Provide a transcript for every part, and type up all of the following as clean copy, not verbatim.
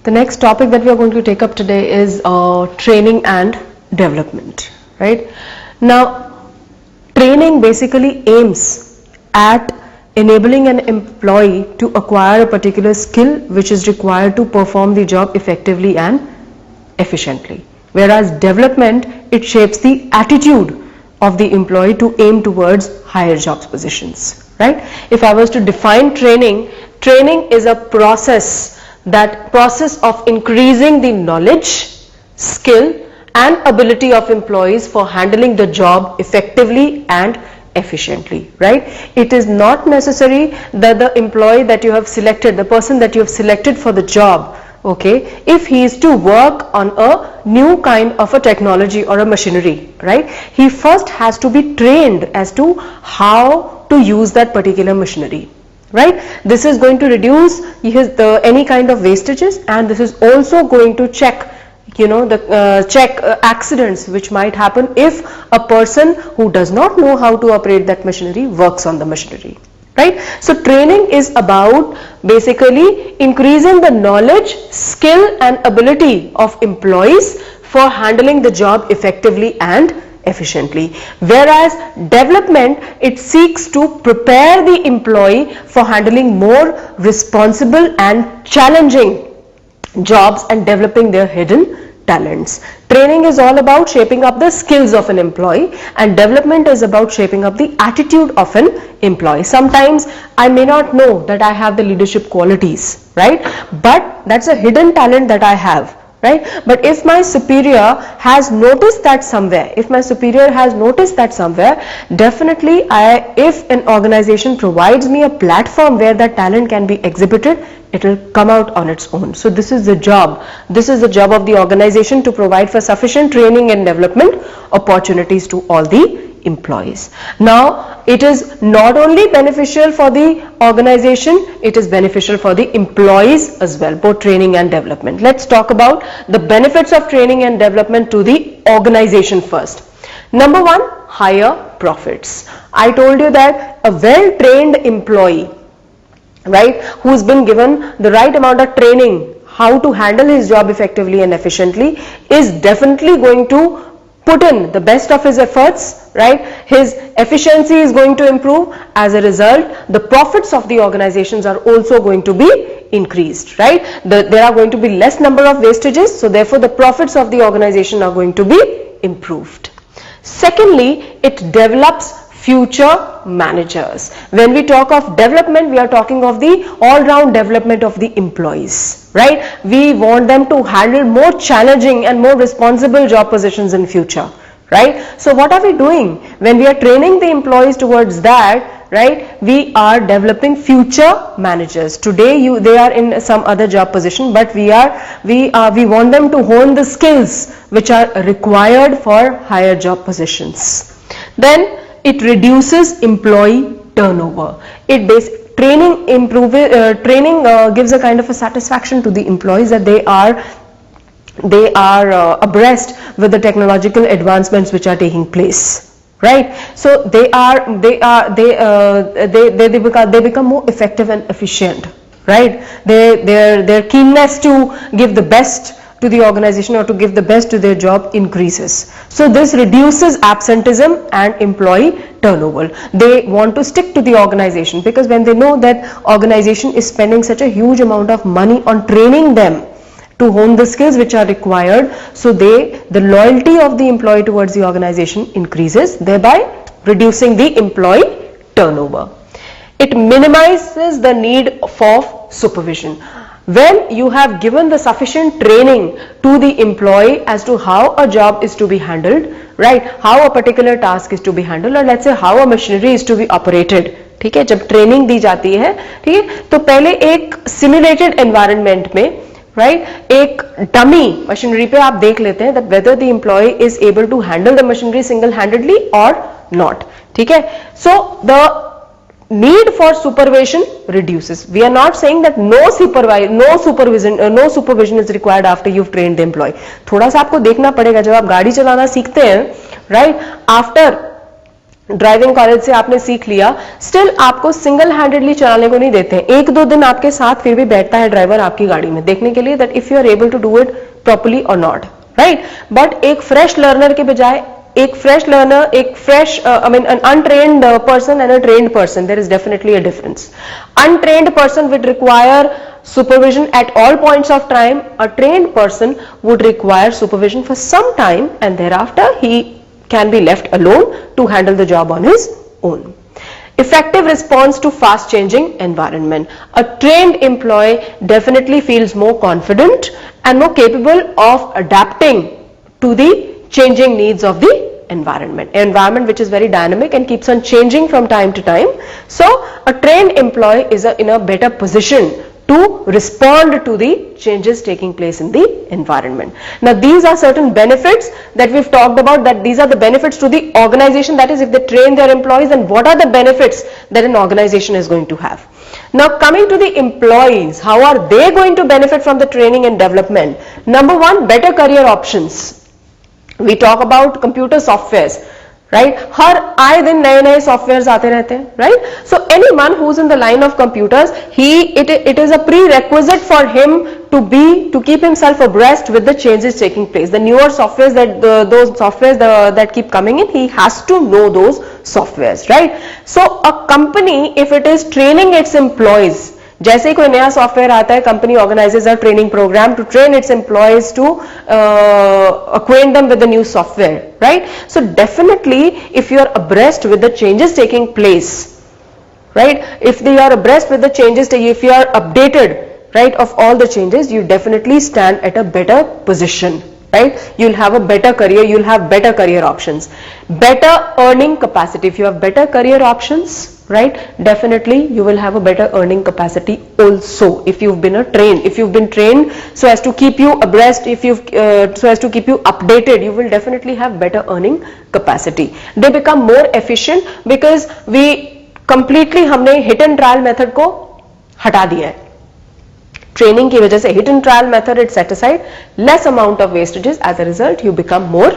The next topic that we are going to take up today is training and development, right? Now, training basically aims at enabling an employee to acquire a particular skill which is required to perform the job effectively and efficiently. Whereas development, it shapes the attitude of the employee to aim towards higher jobs positions, right? If I was to define training, training is a process of increasing the knowledge, skill and ability of employees for handling the job effectively and efficiently, right? It is not necessary that the employee that you have selected, the person that you have selected for the job, okay, if he is to work on a new kind of a technology or a machinery, right, he first has to be trained as to how to use that particular machinery, right? This is going to reduce any kind of wastages, and this is also going to check accidents which might happen if a person who does not know how to operate that machinery works on the machinery, right? So training is about basically increasing the knowledge, skill and ability of employees for handling the job effectively and efficiently. Whereas development, it seeks to prepare the employee for handling more responsible and challenging jobs and developing their hidden talents. Training is all about shaping up the skills of an employee, and development is about shaping up the attitude of an employee. Sometimes I may not know that I have the leadership qualities, right? But that's a hidden talent that I have, right? But if my superior has noticed that somewhere, definitely if an organization provides me a platform where that talent can be exhibited, it will come out on its own. So this is the job of the organization, to provide for sufficient training and development opportunities to all the employees. Now, it is not only beneficial for the organization, it is beneficial for the employees as well, both training and development. Let's talk about the benefits of training and development to the organization first. Number one, higher profits. I told you that a well-trained employee, right, who's been given the right amount of training how to handle his job effectively and efficiently, is definitely going to put in the best of his efforts, right? His efficiency is going to improve. As a result, the profits of the organizations are also going to be increased, right? There are going to be less number of wastages, so therefore the profits of the organization are going to be improved. Secondly, it develops future managers. When we talk of development, we are talking of the all-round development of the employees, right? We want them to handle more challenging and more responsible job positions in future, right? So what are we doing when we are training the employees towards that, right? We are developing future managers. Today they are in some other job position, but we want them to hone the skills which are required for higher job positions. Then it reduces employee turnover. Training gives a kind of a satisfaction to the employees that they are abreast with the technological advancements which are taking place, right? So they become more effective and efficient, right? Their keenness to give the best to the organization or to give the best to their job increases. So this reduces absenteeism and employee turnover. They want to stick to the organization because when they know that organization is spending such a huge amount of money on training them to hone the skills which are required, so the loyalty of the employee towards the organization increases, thereby reducing the employee turnover. It minimizes the need for supervision. When you have given the sufficient training to the employee as to how a job is to be handled, right, how a particular task is to be handled, or let's say how a machinery is to be operated, ठीक है, जब training दी जाती है, ठीक है, तो पहले एक सिमुलेटेड एनवायरनमेंट में, राइट, एक डमी मशीनरी पे आप देख लेते हैं that whether the employee is able to handle the machinery single handedly or not, ठीक है. So the need for supervision reduces. We are not saying that no supervision is required after you've trained the employee. थोड़ा सा आपको देखना पड़ेगा जब आप गाड़ी चलाना सीखते हैं, right? After ड्राइविंग कॉलेज से आपने सीख लिया, स्टिल आपको सिंगल हैंडेडली चलाने को नहीं देते हैं. एक दो दिन आपके साथ फिर भी बैठता है ड्राइवर आपकी गाड़ी में देखने के लिए that if you are able to do it properly और नॉट, राइट. बट एक फ्रेश लर्नर के बजाय एक फ्रेश लर्नर, एक fresh an untrained person and a trained person, there is definitely a difference. Untrained person would require supervision at all points of time. A trained person would require supervision for some time and thereafter he can be left alone to handle the job on his own. Effective response to fast changing environment. A trained employee definitely feels more confident and more capable of adapting to the changing needs of the environment which is very dynamic and keeps on changing from time to time. So a trained employee is in a better position to respond to the changes taking place in the environment. Now these are certain benefits that we've talked about, that these are the benefits to the organization, that is if they train their employees, and what are the benefits that an organization is going to have. Now coming to the employees, how are they going to benefit from the training and development? Number one, better career options. We talk about computer softwares, right? हर आए दिन नए नए software आते रहते हैं, right? So anyone who's in the line of computers, it is a prerequisite for him to keep himself abreast with the changes taking place. The newer softwares those softwares that keep coming in, he has to know those softwares, right? So a company, if it is training its employees, जैसे ही कोई नया software आता है, company organizes a training program to train its employees to acquaint them with the new software, right? So definitely if you are abreast with the changes taking place, right, if they are abreast with the changes, if you are updated, right, of all the changes, you definitely stand at a better position, right? You'll have a better career, you'll have better career options, better earning capacity. If you have better career options, right, definitely you will have a better earning capacity also. If you've been trained so as to keep you abreast, so as to keep you updated, you will definitely have better earning capacity. They become more efficient because we completely हमने hit and trial method को हटा दिया है. Training की वजह से hit and trial method is set aside, less amount of wastages, as a result you become more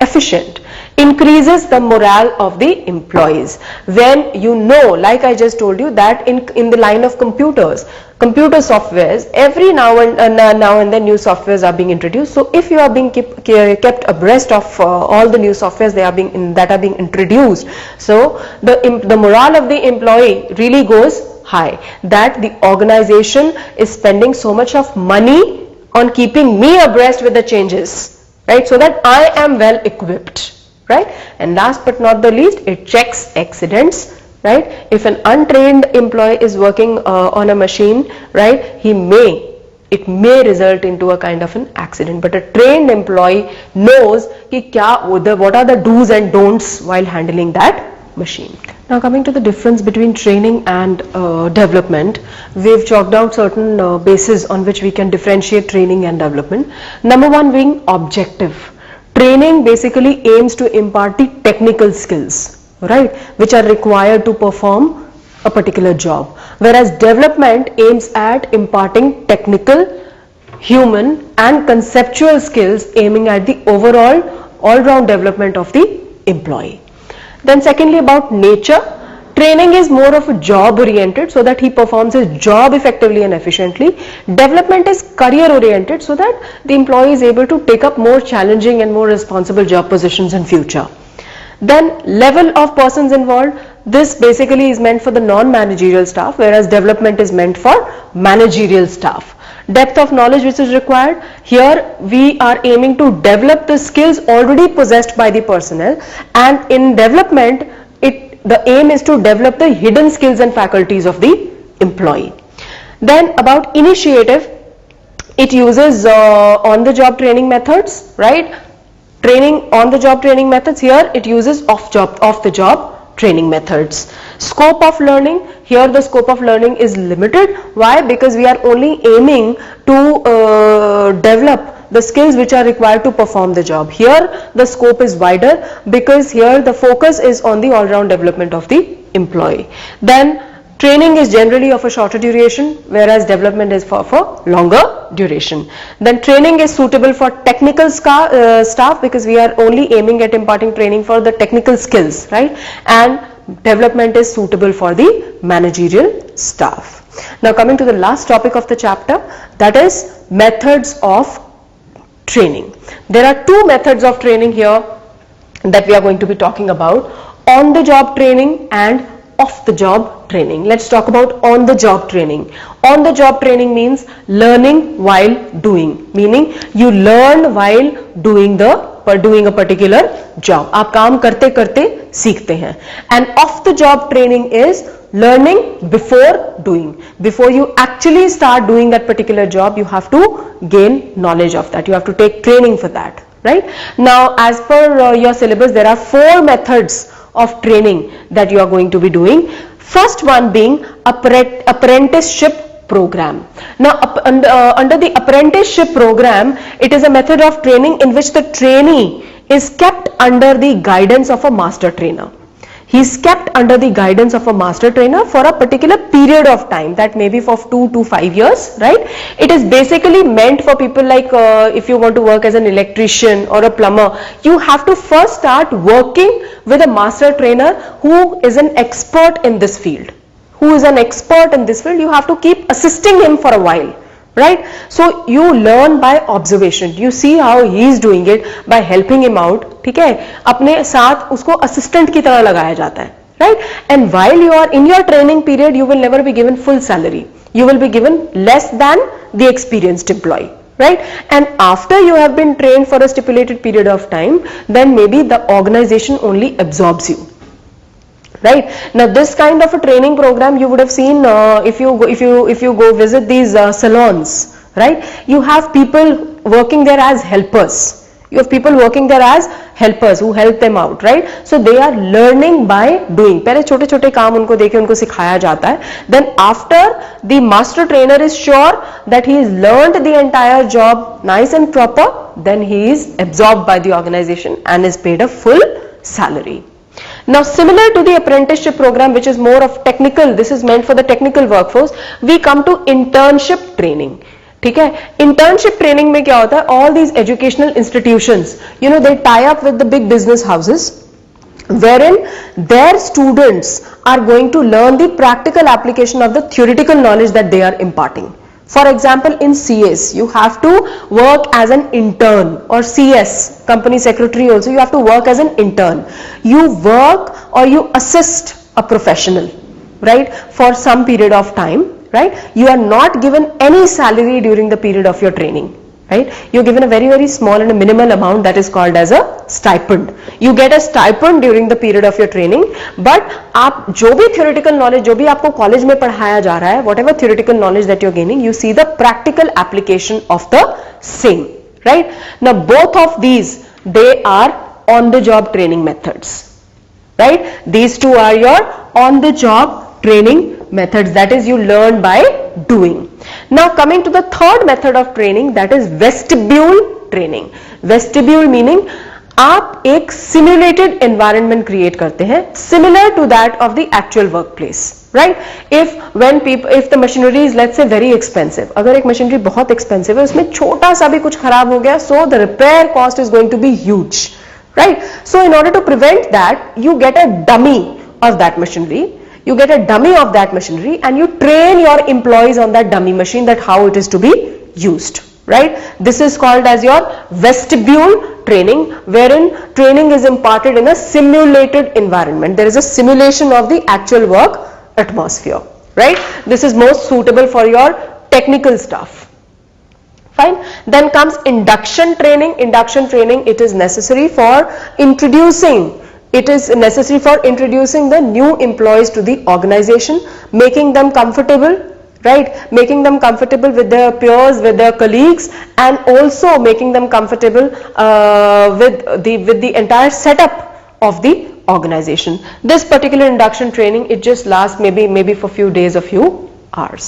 efficient. Increases the morale of the employees. When you know, like I just told you, that in the line of computer softwares, every now and then new softwares are being introduced. So if you are being kept abreast of all the new softwares that are being introduced, so the morale of the employee really goes high, that the organization is spending so much of money on keeping me abreast with the changes, right, so that I am well equipped, right? And last but not the least, it checks accidents, right? If an untrained employee is working on a machine, right, it may result into a kind of an accident, but a trained employee knows what are the do's and don'ts while handling that machine. Now coming to the difference between training and development, we've chalked out certain bases on which we can differentiate training and development. Number one being objective. Training basically aims to impart the technical skills, right, which are required to perform a particular job, whereas development aims at imparting technical, human and conceptual skills aiming at the overall all-round development of the employee. Then secondly, about nature, training is more of a job oriented so that he performs his job effectively and efficiently. Development is career oriented so that the employee is able to take up more challenging and more responsible job positions in future. Then level of persons involved, this basically is meant for the non-managerial staff, whereas development is meant for managerial staff. Depth of knowledge which is required, here we are aiming to develop the skills already possessed by the personnel, and in development the aim is to develop the hidden skills and faculties of the employee. Then about initiative, it uses on the job training methods, right? Training on the job training methods, here it uses off the job training methods. Scope of learning, here the scope of learning is limited. Why? Because we are only aiming to develop the skills which are required to perform the job. Here the scope is wider because here the focus is on the all-round development of the employee. Then Training is generally of a shorter duration, whereas development is for longer duration. Then training is suitable for technical staff, because we are only aiming at imparting training for the technical skills, right? And development is suitable for the managerial staff. Now coming to the last topic of the chapter, that is methods of training. There are two methods of training here that we are going to be talking about: on the job training and off the job training. Let's talk about on the job training. On the job training means learning while doing, meaning you learn while doing a particular job. आप काम करते करते सीखते हैं. And off the job training is learning before doing. Before you actually start doing that particular job, you have to gain knowledge of that. You have to take training for that, right? Now, as per your syllabus, there are 4 methods of training that you are going to be doing. First one being apprenticeship program. Now under the apprenticeship program, it is a method of training in which the trainee is kept under the guidance of a master trainer. He is kept under the guidance of a master trainer for a particular period of time, that may be for 2 to 5 years, right? It is basically meant for people like if you want to work as an electrician or a plumber, you have to first start working with a master trainer who is an expert in this field. You have to keep assisting him for a while, right? So you learn by observation. You see how he is doing it by helping him out. ठीक है, अपने साथ उसको assistant की तरह लगाया जाता है, right? And while you are in your training period, you will never be given full salary. You will be given less than the experienced employee, right? And after you have been trained for a stipulated period of time, then maybe the organization only absorbs you. Right now, this kind of a training program you would have seen if you go visit these salons, right? You have people working there as helpers. You have people working there as helpers who help them out, right? So they are learning by doing. पहले छोटे छोटे काम उनको देके उनको सिखाया जाता है. Then after the master trainer is sure that he has learned the entire job nice and proper, then he is absorbed by the organization and is paid a full salary. Now, similar to the apprenticeship program, which is more of technical, this is meant for the technical workforce, we come to internship training. ठीक है, internship training में क्या होता है? All these educational institutions, you know, they tie up with the big business houses, wherein their students are going to learn the practical application of the theoretical knowledge that they are imparting. For example, in CS, you have to work as an intern, or CS, company secretary also, you have to work as an intern. You work or you assist a professional, right, for some period of time, right? You are not given any salary during the period of your training, right? You're given a very, very small and a minimal amount that is called as a stipend. You get a stipend during the period of your training, but आप जो भी theoretical knowledge, जो भी आपको college में पढ़ाया जा रहा है, whatever theoretical knowledge that you're gaining, you see the practical application of the same, right? Now both of these, they are on the job training methods, right? These two are your on the job training methods, that is you learn by doing. Now coming to the third method of training, that is vestibule training. Vestibule meaning आप एक simulated environment create करते हैं, similar to that of the actual workplace, right? If the machinery is, let's say, very expensive, अगर एक machinery बहुत expensive है, उसमें छोटा सा भी कुछ खराब हो गया, so the repair cost is going to be huge, right? So in order to prevent that, you get a dummy of that machinery. You get a dummy of that machinery and you train your employees on that dummy machine, that how it is to be used, right? This is called as your vestibule training, wherein training is imparted in a simulated environment. There is a simulation of the actual work atmosphere, right? This is most suitable for your technical staff. Fine. Then comes induction training. Induction training, it is necessary for introducing the new employees to the organization, making them comfortable, right? Making them comfortable with their peers, with their colleagues, and also making them comfortable with the entire setup of the organization. This particular induction training, it just lasts maybe for few days or few hours.